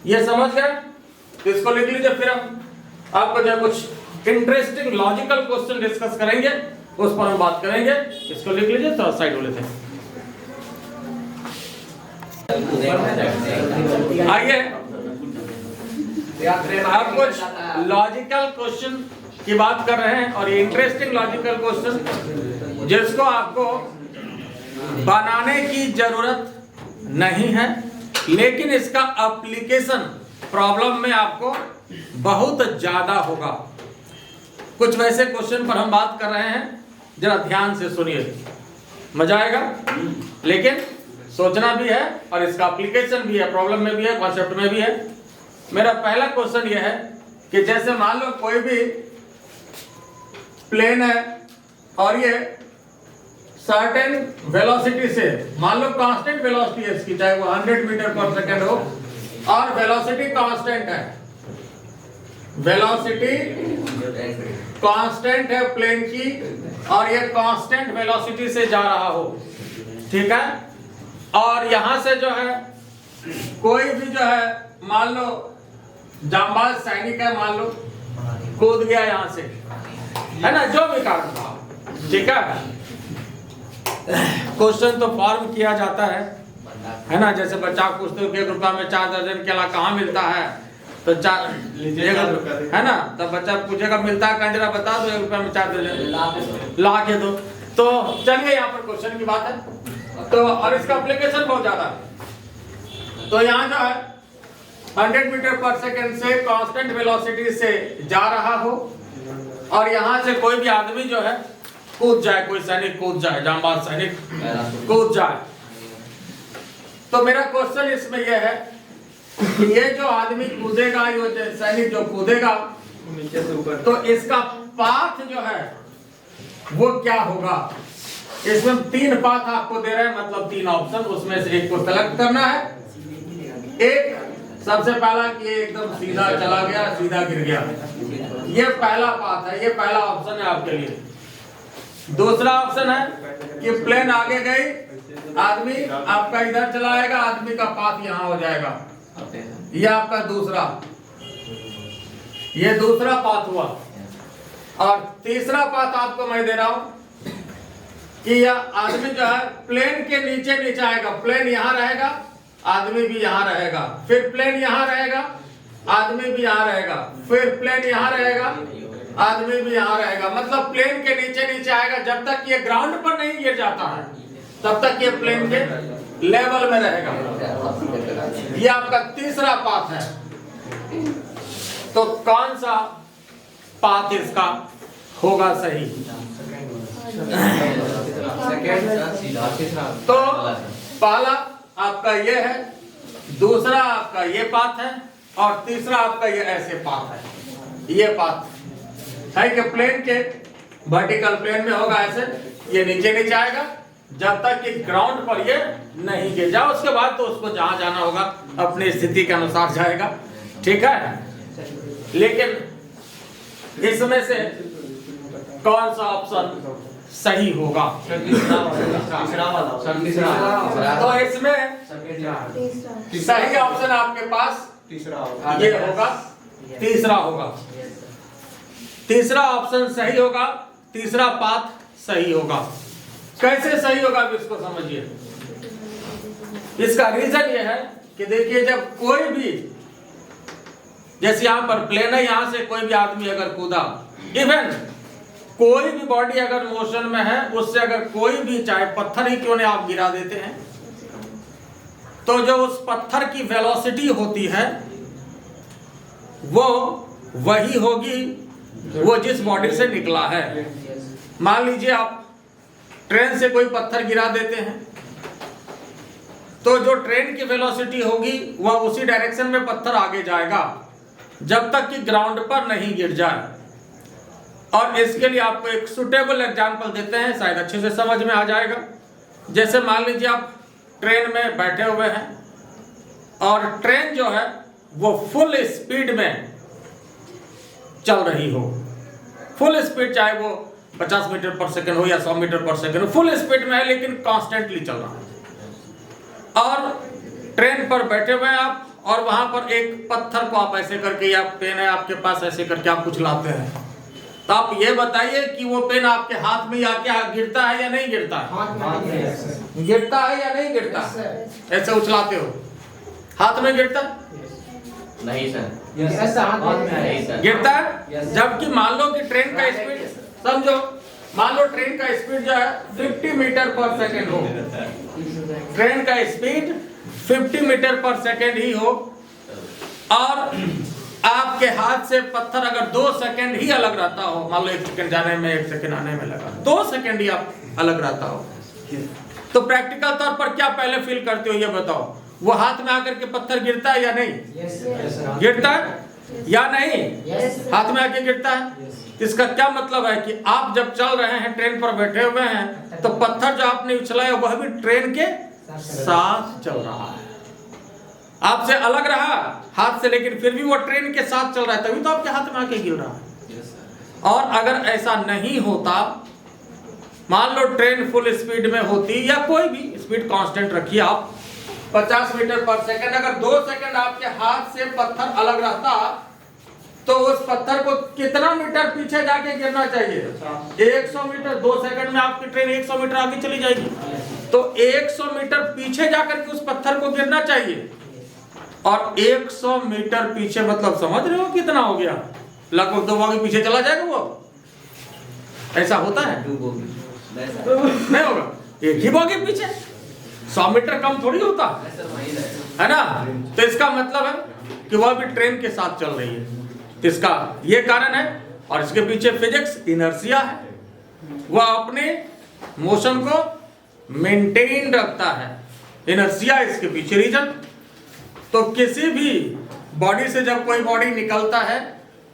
ये समझ गए? तो इसको लिख लीजिए, फिर हम आपको जो कुछ इंटरेस्टिंग लॉजिकल क्वेश्चन डिस्कस करेंगे, उस पर हम बात करेंगे। इसको लिख लीजिए, थोड़ा साइड हो लेते हैं। आइए आप कुछ लॉजिकल क्वेश्चन की बात कर रहे हैं, और ये इंटरेस्टिंग लॉजिकल क्वेश्चन जिसको आपको बनाने की जरूरत नहीं है, लेकिन इसका एप्लीकेशन प्रॉब्लम में आपको बहुत ज्यादा होगा। कुछ वैसे क्वेश्चन पर हम बात कर रहे हैं, जरा ध्यान से सुनिए, मजा आएगा। लेकिन सोचना भी है और इसका एप्लीकेशन भी है, प्रॉब्लम में भी है, कॉन्सेप्ट में भी है। मेरा पहला क्वेश्चन यह है कि जैसे मान लो कोई भी प्लेन है और ये सर्टेन वेलोसिटी से, मान लो कांस्टेंट वेलोसिटी है इसकी, चाहे वो 100 मीटर पर सेकेंड हो, और वेलोसिटी कांस्टेंट है, वेलोसिटी कांस्टेंट है प्लेन की, और ये कांस्टेंट वेलोसिटी से जा रहा हो, ठीक है। और यहां से जो है कोई भी जो है मान लो जांबाज सैनिक है, मान लो कूद गया यहां से, है ना, जो भी कारण था, ठीक है। क्वेश्चन तो फॉर्म किया जाता है ना, जैसे बच्चा पूछते हो कि 1 रुपया में 4 दर्जन केला कहाँ मिलता है, तो 4 है ना, तब बच्चा पूछेगा मिलता है कहाँ, जरा बता दो 1 रुपया में 4 दर्जन ला के दो। तो चलिए यहाँ पर क्वेश्चन की बात है, तो और इसका एप्लीकेशन बहुत ज्यादा है। तो यहाँ जो है 100 मीटर पर सेकेंड से कांस्टेंट वेलोसिटी से जा रहा हो, और यहाँ से कोई भी आदमी जो है कूद जाए, कोई सैनिक कूद जाए, जांबाज सैनिक कूद जाए, तो मेरा क्वेश्चन इसमें यह है कि ये जो आदमी कूदेगा, ये सैनिक जो कूदेगा, तो इसका पाथ जो है वो क्या होगा। इसमें 3 पाथ आपको दे रहे हैं, मतलब 3 ऑप्शन, उसमें से एक को सेलेक्ट करना है। एक सबसे पहला कि एकदम सीधा चला गया, सीधा गिर गया, ये पहला पाथ है, ये पहला ऑप्शन है आपके लिए। दूसरा ऑप्शन है कि प्लेन आगे गई, आदमी आपका इधर चला आएगा, आदमी का पाथ यहां हो जाएगा, ये आपका दूसरा, ये दूसरा पाथ हुआ। और तीसरा पाथ आपको मैं दे रहा हूं कि यह आदमी जो है प्लेन के नीचे आएगा, प्लेन यहां रहेगा, आदमी भी यहां रहेगा, फिर प्लेन यहां रहेगा, आदमी भी यहां रहेगा, फिर प्लेन यहां रहेगा, आदमी भी यहां रहेगा, मतलब प्लेन के नीचे आएगा। जब तक ये ग्राउंड पर नहीं गिर जाता है तब तक ये प्लेन के लेवल में रहेगा। ये आपका तीसरा पाथ है। तो कौन सा पाथ इसका होगा सही? तो पहला आपका ये है, दूसरा आपका ये पाथ है, और तीसरा आपका ये ऐसे पाथ है। ये पाथ है कि प्लेन के वर्टिकल प्लेन में होगा ऐसे, ये नीचे आएगा जब तक कि ग्राउंड पर ये नहीं गिर जाए, उसके बाद तो उसको जहां जाना होगा अपनी स्थिति के अनुसार जाएगा, ठीक है। लेकिन इसमें से कौन सा ऑप्शन सही होगा? तो इसमें सही ऑप्शन आपके पास ये होगा, तीसरा होगा। तीसरा ऑप्शन सही होगा, तीसरा पाथ सही होगा। कैसे सही होगा अब इसको समझिए। इसका रीजन ये है कि देखिए, जब कोई भी, जैसे यहां पर प्लेन है, यहां से कोई भी आदमी अगर कूदा, इवन कोई भी बॉडी अगर मोशन में है, उससे अगर कोई भी, चाहे पत्थर ही क्यों नहीं आप गिरा देते हैं, तो जो उस पत्थर की वेलोसिटी होती है वो वही होगी वो जिस बॉडी से निकला है। मान लीजिए आप ट्रेन से कोई पत्थर गिरा देते हैं, तो जो ट्रेन की वेलोसिटी होगी वह उसी डायरेक्शन में पत्थर आगे जाएगा जब तक कि ग्राउंड पर नहीं गिर जाए। और इसके लिए आपको एक सुटेबल एग्जांपल देते हैं, शायद अच्छे से समझ में आ जाएगा। जैसे मान लीजिए आप ट्रेन में बैठे हुए हैं और ट्रेन जो है वो फुल स्पीड में चल रही हो, फुल स्पीड, चाहे वो 50 मीटर पर सेकंड हो या 100 मीटर पर सेकंड हो, फुल स्पीड में है लेकिन कॉन्स्टेंटली चल रहा है। और ट्रेन पर बैठे हुए हैं आप, और वहां पर एक पत्थर को आप ऐसे करके, या पेन है आपके पास, ऐसे करके आप कुछ लाते हैं, तो आप ये बताइए कि वो पेन आपके हाथ में आके गिरता है या नहीं गिरता है? गिरता है या नहीं गिरता? ऐसे उछलाते हो, हाथ में गिरता? नहीं सर, गिरता है। जबकि मान लो कि ट्रेन का स्पीड, समझो, मान लो ट्रेन का स्पीड जो है 50 मीटर पर सेकेंड हो, ट्रेन का स्पीड 50 मीटर पर सेकेंड ही हो और आपके हाथ से पत्थर अगर 2 सेकेंड ही अलग रहता हो, मान लो 1 सेकेंड जाने में 1 सेकेंड आने में लगा, 2 सेकेंड ही आप अलग रहता हो, तो प्रैक्टिकल तौर पर क्या पहले फील करते हो ये बताओ? वो हाथ में आकर के पत्थर गिरता है या नहीं? गिरता है या नहीं? हाथ में आके गिरता है। इसका क्या मतलब है कि आप जब चल रहे हैं, ट्रेन पर बैठे हुए हैं, तो पत्थर जो आपने उछलाया वह भी ट्रेन के साथ चल रहा है, आपसे अलग रहा हाथ से, लेकिन फिर भी वो ट्रेन के साथ चल रहा है, तभी तो आपके हाथ में आके गिर रहा है। और अगर ऐसा नहीं होता, मान लो ट्रेन फुल स्पीड में होती या कोई भी स्पीड कांस्टेंट रखिए आप 50 मीटर पर सेकंड, अगर 2 सेकंड आपके हाथ से पत्थर अलग रहता तो उस पत्थर को कितना मीटर पीछे जाके गिरना चाहिए? 100 मीटर। 2 सेकंड में आपकी ट्रेन 100 मीटर आगे चली जाएगी, तो 100 मीटर पीछे जाकर के उस पत्थर को गिरना चाहिए। और 100 मीटर पीछे मतलब समझ रहे हो कितना हो गया? लगभग 2 बोगी पीछे चला जाएगा वो। ऐसा होता है? नहीं होगा, 1 ही बोगी पीछे, 100 मीटर कम थोड़ी होता है ना। तो इसका मतलब है कि वह भी ट्रेन के साथ चल रही है। इसका ये कारण है, और इसके पीछे फिजिक्स इनर्शिया है, वह अपने मोशन को मेंटेन रखता है। इनर्शिया इसके पीछे रीजन। तो किसी भी बॉडी से जब कोई बॉडी निकलता है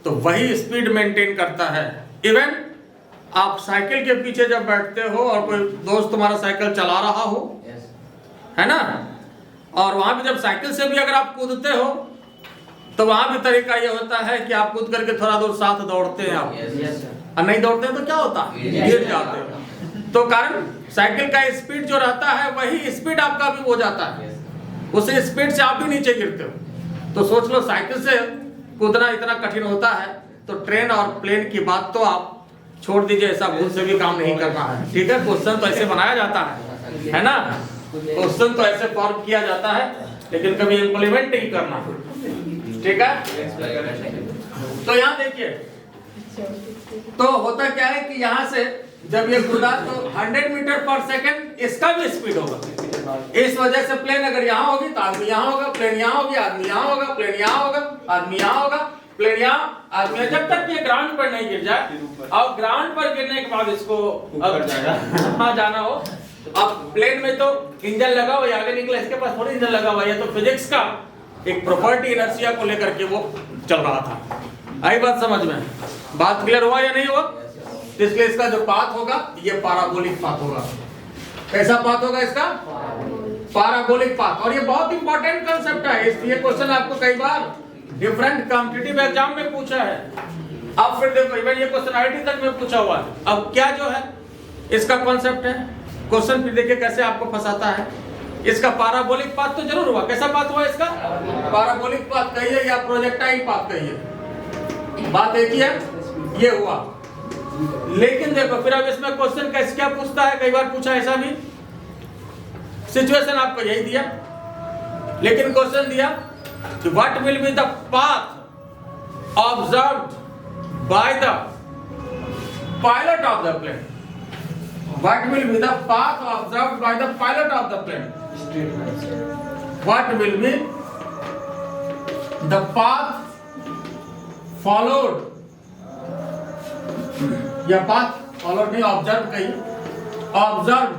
तो वही स्पीड मेंटेन करता है। इवन आप साइकिल के पीछे जब बैठते हो और कोई दोस्त तुम्हारा साइकिल चला रहा हो, है ना, और वहां भी जब साइकिल से भी अगर आप कूदते हो तो वहां भी तरीका ये होता है कि आप कूद करके थोड़ा दूर साथ दौड़ते हैं आप, और नहीं दौड़ते हैं तो क्या होता है? गिर जाते हैं। तो कारण साइकिल का स्पीड जो रहता है वही स्पीड आपका भी हो जाता है, उस स्पीड से आप भी नीचे गिरते हो। तो सोच लो साइकिल से कूदना इतना कठिन होता है, तो ट्रेन और प्लेन की बात तो आप छोड़ दीजिए, ऐसा भूल से भी काम नहीं करना है। ठीक है, क्वेश्चन तो ऐसे बनाया जाता है ना, क्वेश्चन तो ऐसे फॉर्म किया जाता है, लेकिन कभी इम्प्लीमेंट नहीं करना। ठीक है, तो यहाँ देखिए, तो होता क्या है कि यहाँ से जब ये कूदा तो 100 मीटर पर सेकंड इसका भी स्पीड होगा। इस वजह से प्लेन अगर यहाँ होगी तो आदमी यहाँ होगा, प्लेन यहाँ होगी, आदमी यहाँ होगा, प्लेन यहाँ होगा, आदमी यहाँ होगा, प्लेन यहाँ, आदमी, जब तक ये ग्राउंड पर नहीं गिर जाए। और ग्राउंड पर गिरने के बाद इसको अब जाना हो, अब प्लेन में तो इंजन लगा हुआ, आगे निकला, इसके पास थोड़ी इंजन लगा हुआ है, तो फिजिक्स का एक प्रॉपर्टी इनर्शिया को लेकर के वो चल रहा था। आई बात समझ में? बात क्लियर हुआ या नहीं हुआ? तो इसलिए इसका जो पाथ होगा ये पैराबोलिक पाथ होगा। कैसा पाथ होगा इसका? Parabolic path. और ये बहुत इंपॉर्टेंट कांसेप्ट है, इसलिए क्वेश्चन आपको कई बार डिफरेंट कॉम्पिटिटिव एग्जाम में पूछा है। अब फिर देखो, इवन ये क्वेश्चन आईआईटी तक में पूछा हुआ है। अब क्या जो है इसका कॉन्सेप्ट है, क्वेश्चन फिर देखिए कैसे आपको फंसाता है। इसका पैराबोलिक पाथ तो जरूर हुआ। कैसा पाथ हुआ इसका? पैराबोलिक पाथ कहिए या प्रोजेक्टाइल पाथ कहिए, बात एक ही है, ये हुआ। लेकिन देखो फिर अब इसमें क्वेश्चन कैसे क्या पूछता है, कई बार पूछा ऐसा भी, सिचुएशन आपको यही दिया, लेकिन क्वेश्चन दिया कि what will be the path observed by the pilot of the plane. What will be the path observed by the pilot of the plane? What will be the path followed? या path followed नहीं, observed कहिए, observed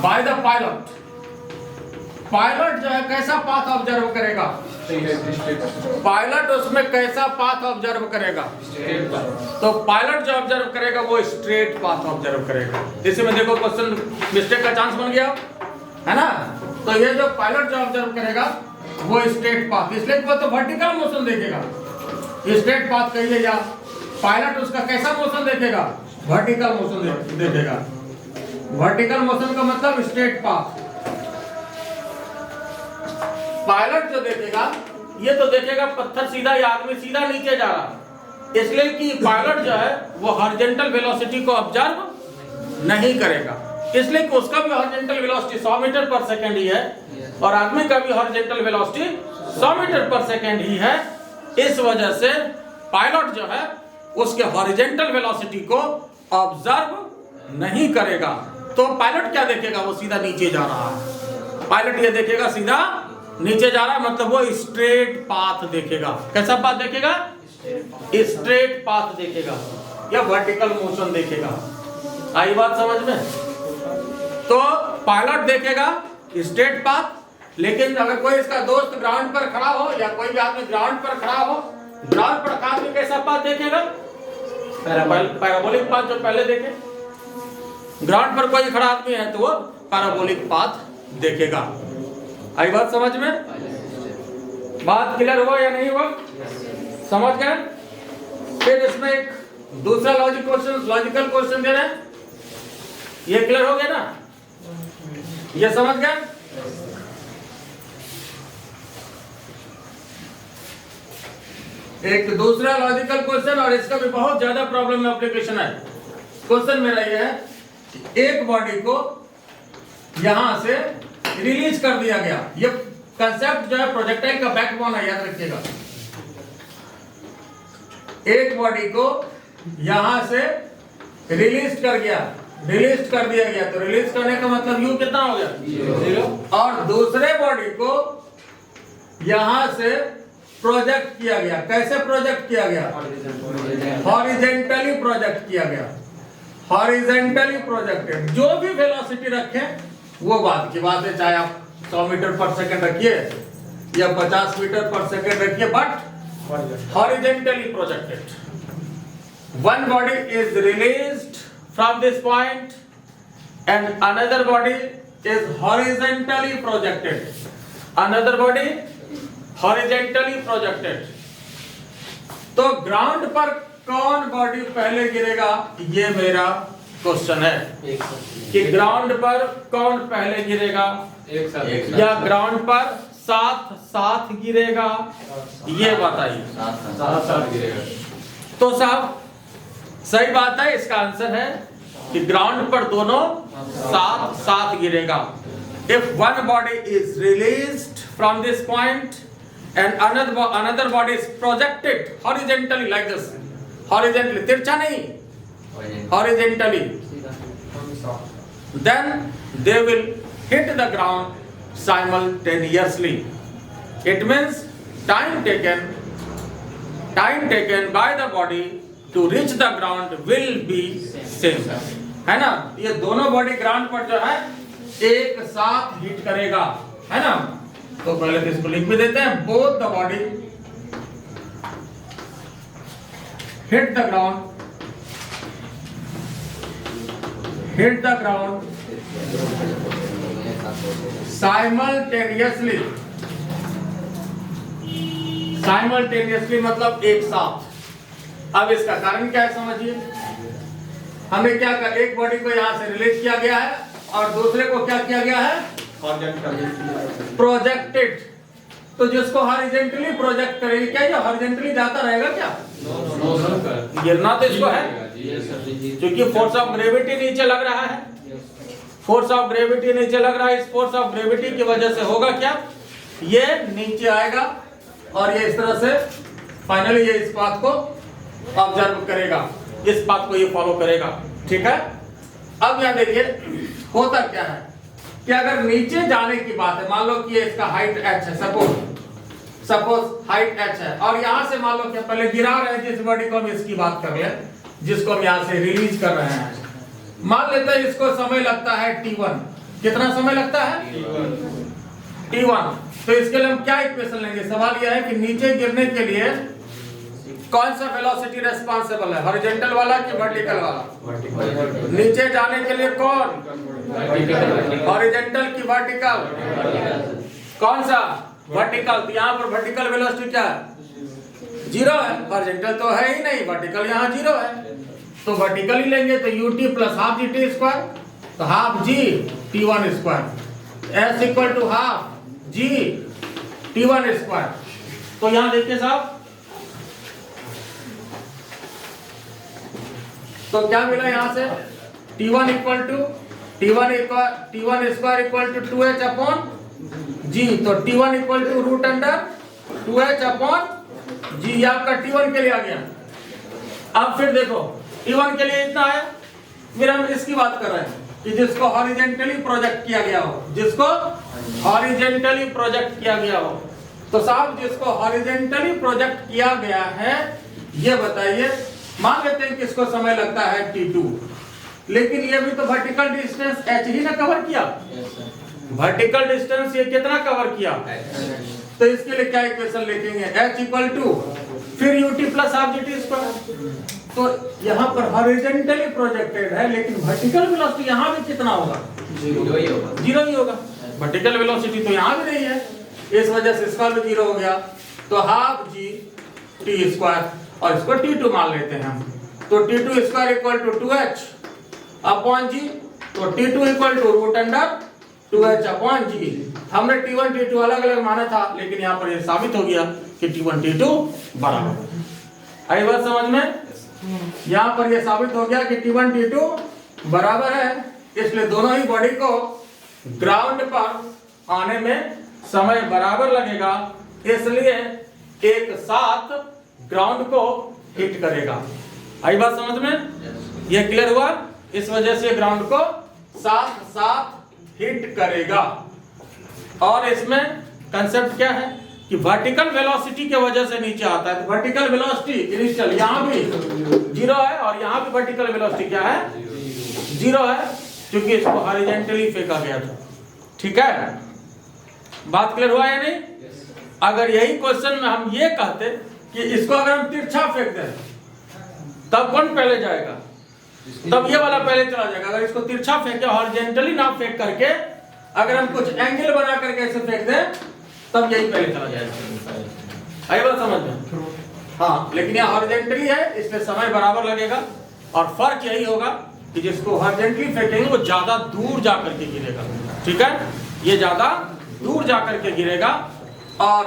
by the pilot. Pilot जो है कैसा path observe करेगा? Pilot उसमें कैसा path observe करेगा? तो पायलट जो ऑब्जर्व करेगा वो स्ट्रेट पाथ ऑब्जर्व करेगा। इसमें देखो क्वेश्चन मिस्टेक का चांस बन गया, है ना। तो ये जो पायलट जो ऑब्जर्व करेगा वो स्ट्रेट पाथ, इसलिए वो तो वर्टिकल मोशन देखेगा, स्ट्रेट पाथ कहिए, या पायलट उसका कैसा मोशन देखेगा? वर्टिकल मोशन देखेगा। वर्टिकल मोशन का मतलब स्ट्रेट पाथ। पायलट जो देखेगा ये तो देखेगा पत्थर सीधा या आदमी सीधा नीचे जा रहा, इसलिए कि पायलट जो है वो हॉरिजॉन्टल वेलोसिटी को ऑब्जर्व नहीं करेगा, इसलिए कि उसका भी हॉरिजॉन्टल वेलोसिटी 100 मीटर पर सेकंड ही है और आदमी का भी हॉरिजॉन्टल वेलोसिटी 100 मीटर पर सेकंड ही है। इस वजह से पायलट जो है उसके हॉरिजॉन्टल वेलोसिटी को ऑब्जर्व नहीं करेगा। तो पायलट क्या देखेगा? वो सीधा नीचे जा रहा है। पायलट ये देखेगा सीधा नीचे जा रहा है, मतलब वो स्ट्रेट पाथ देखेगा। कैसा पाथ देखेगा? स्ट्रेट पाथ देखेगा या वर्टिकल मोशन देखेगा। आई बात समझ में? तो पायलट देखेगा स्ट्रेट पाथ, लेकिन अगर कोई इसका दोस्त ग्राउंड पर खड़ा हो या कोई भी आदमी ग्राउंड पर खड़ा हो, ग्राउंड पर आदमी कैसा पाथ देखेगा? पैराबोलिक पाथ जो पहले देखे। ग्राउंड पर कोई खड़ा आदमी है तो वो पैराबोलिक पाथ देखेगा। आई बात समझ में? बात क्लियर हुआ या नहीं हुआ? समझ गए? फिर इसमें एक दूसरा लॉजिकल क्वेश्चन दे रहे हैं। ये क्लियर हो गया ना? ये समझ गए? एक दूसरा लॉजिकल क्वेश्चन, और इसका भी बहुत ज्यादा प्रॉब्लम में एप्लीकेशन है। क्वेश्चन मेरा ये है कि एक बॉडी को यहां से रिलीज कर दिया गया। ये कंसेप्ट जो है प्रोजेक्टाइल का बैकबोन है, याद रखिएगा। एक बॉडी को यहां से रिलीज कर दिया गया, तो रिलीज करने का मतलब यू कितना हो गया? 0। और दूसरे बॉडी को यहां से प्रोजेक्ट किया गया। कैसे प्रोजेक्ट किया गया? हॉरिजेंटली प्रोजेक्ट किया गया। Horizontally projected. जो भी वेलोसिटी रखें वो बात की बात है, चाहे आप 100 मीटर पर सेकंड रखिए या 50 मीटर पर सेकंड रखिए, but horizontally projected. One body is released from this point and another body is horizontally projected. Another body horizontally projected. तो ग्राउंड पर कौन बॉडी पहले गिरेगा, ये मेरा क्वेश्चन है कि ग्राउंड पर कौन पहले गिरेगा, या ग्राउंड पर साथ गिरेगा, ये बताइए। साथ गिरेगा। तो साहब सही बात है, इसका आंसर है कि ग्राउंड पर दोनों साथ गिरेगा। If one body is released from this point and another body is projected horizontally like this, horizontally, तिरछा नहीं, horizontally, then they will hit the ground simultaneously. It means time taken by the body to reach the ground will be same, है ना? ये दोनों body ground पर जो है एक साथ हिट करेगा, है ना? तो पहले तो इसको लिख भी देते हैं। Both the body hit the ground simultaneously मतलब एक साथ। अब इसका कारण क्या है समझिए। हमें क्या कर, एक बॉडी को यहां से रिलीज किया गया है और दूसरे को क्या किया गया है? प्रोजेक्टेड। तो जिसको हॉरिजॉन्टली प्रोजेक्ट करेगी, क्या ये हॉरिजॉन्टली जाता रहेगा क्या? गिरना तो इसको है, क्योंकि फोर्स ऑफ ग्रेविटी नीचे लग रहा है। फोर्स ऑफ ग्रेविटी नीचे लग रहा है। इस फोर्स ऑफ ग्रेविटी की वजह से होगा क्या? ये नीचे आएगा और ये इस तरह से फाइनली ये इस पाथ को ऑब्जर्व करेगा, इस पाथ को ये फॉलो करेगा। ठीक है? अब यहां देखिए होता क्या है कि अगर नीचे जाने की बात है, मान लो कि ये इसका हाइट h है, सपोज हाइट h है, और यहां से मान लो कि पहले गिरा रहे हैं जिस बॉडी को हम इसकी बात कर ले, जिसको हम यहां से रिलीज कर रहे हैं। मान लेते हैं इसको समय लगता है t1। कितना समय लगता है? t1। तो इसके लिए हम क्या इक्वेशन लेंगे? सवाल यह है कि नीचे गिरने के लिए कौन सा वेलोसिटी रेस्पॉन्सिबल है, हॉरिजॉन्टल वाला कि वर्टिकल वाला? नीचे जाने के लिए कौन? हॉरिजॉन्टल की वर्टिकल? कौन सा? वर्टिकल। तो यहाँ पर वर्टिकल वेलोसिटी क्या है? 0 है। हॉरिजॉन्टल तो है ही नहीं, वर्टिकल यहाँ 0 है, तो वर्टिकल ही लेंगे। तो ut plus half gt square, तो half g t1 square s equal to half g t1 square. तो यहाँ देखिए साहब, तो क्या मिला यहां से? t1 square equal to 2h upon g। तो t1 equal to root under 2h upon g। ये आपका t1 के लिए आ गया। अब फिर देखो t1 के लिए इतना है, फिर हम इसकी बात कर रहे हैं, कि जिसको हॉरिजेंटली प्रोजेक्ट किया गया हो, जिसको हॉरिजेंटली प्रोजेक्ट किया गया हो। तो साहब जिसको हॉरिजेंटली प्रोजेक्ट किया गया है, ये बताइए, मान लेते हैं कि इसको समय लगता है t2, लेकिन ये भी तो वर्टिकल डिस्टेंस h ही ना कवर किया। वर्टिकल डिस्टेंस ये कितना कवर किया? तो इसके लिए क्या इक्वेशन लिखेंगे? h इक्वल टू फिर ut plus half gt square. तो यहाँ पर हॉरिजेंटली प्रोजेक्टेड है, लेकिन वर्टिकल वेलोसिटी यहाँ भी कितना होगा? जीरो ही होगा। वर्टिकल वेलोसिटी तो यहाँ भी नहीं है, इस वजह से इसका भी जीरो हो गया। तो हाफ जी टी स्क्वायर, और इसको t2 मान लेते हैं हम। तो t2 square equal to 2h upon g. तो t2 equal to root under 2h upon g. हमने t1 t2 अलग अलग माना था, लेकिन यहाँ पर ये साबित हो गया कि t1 t2 बराबर। आई बात समझ में? यहाँ पर ये साबित हो गया कि t1 t2 बराबर है, इसलिए दोनों ही बॉडी को ग्राउंड पर आने में समय बराबर लगेगा, इसलिए एक साथ ग्राउंड को हिट करेगा। आई बात समझ में? यह क्लियर हुआ? इस वजह से ग्राउंड को साथ साथ हिट करेगा। और इसमें कंसेप्ट क्या है कि वर्टिकल वेलोसिटी के वजह से नीचे आता है। तो वर्टिकल वेलोसिटी इनिशियल यहाँ भी जीरो है, और यहाँ भी वर्टिकल वेलोसिटी क्या है? जीरो है, क्योंकि इसको हॉरिजॉन्टली फेंका गया था। ठीक है, बात क्लियर हुआ या नहीं? अगर यही क्वेश्चन में हम ये कहते कि इसको अगर हम तिरछा फेंक दें, तब कौन पहले जाएगा? तब ये वाला पहले चला जाएगा। अगर इसको तिरछा फेंके, हॉरिजॉन्टली ना फेंक करके, अगर हम कुछ एंगल बना करके ऐसे फेंक दें, तब यही पहले चला जाएगा। आई बात समझ में? हाँ, लेकिन यहाँ हॉरिजॉन्टली है, इसलिए समय बराबर लगेगा। और फर्क यही होगा कि जिसको हॉरिजॉन्टली फेंकेंगे वो ज्यादा दूर जा करके गिरेगा। ठीक है, ये ज्यादा दूर जा करके गिरेगा, और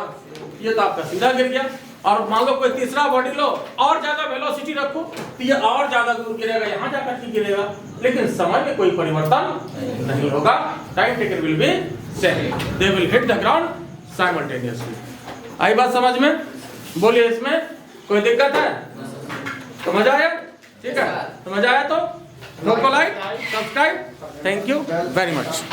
ये तो आपका सीधा गिर गया। और मान लो कोई तीसरा बॉडी लो, और ज्यादा वेलोसिटी रखो, तो ये और ज्यादा दूर गिरेगा, यहाँ जाकर के गिरेगा, लेकिन समय में कोई परिवर्तन नहीं होगा। Time taken will be same, they will hit the ground simultaneously. आई बात समझ में? बोलिए, इसमें कोई दिक्कत है? तो मजा आया? ठीक है, तो मजा आया तो like, subscribe. Thank you very much.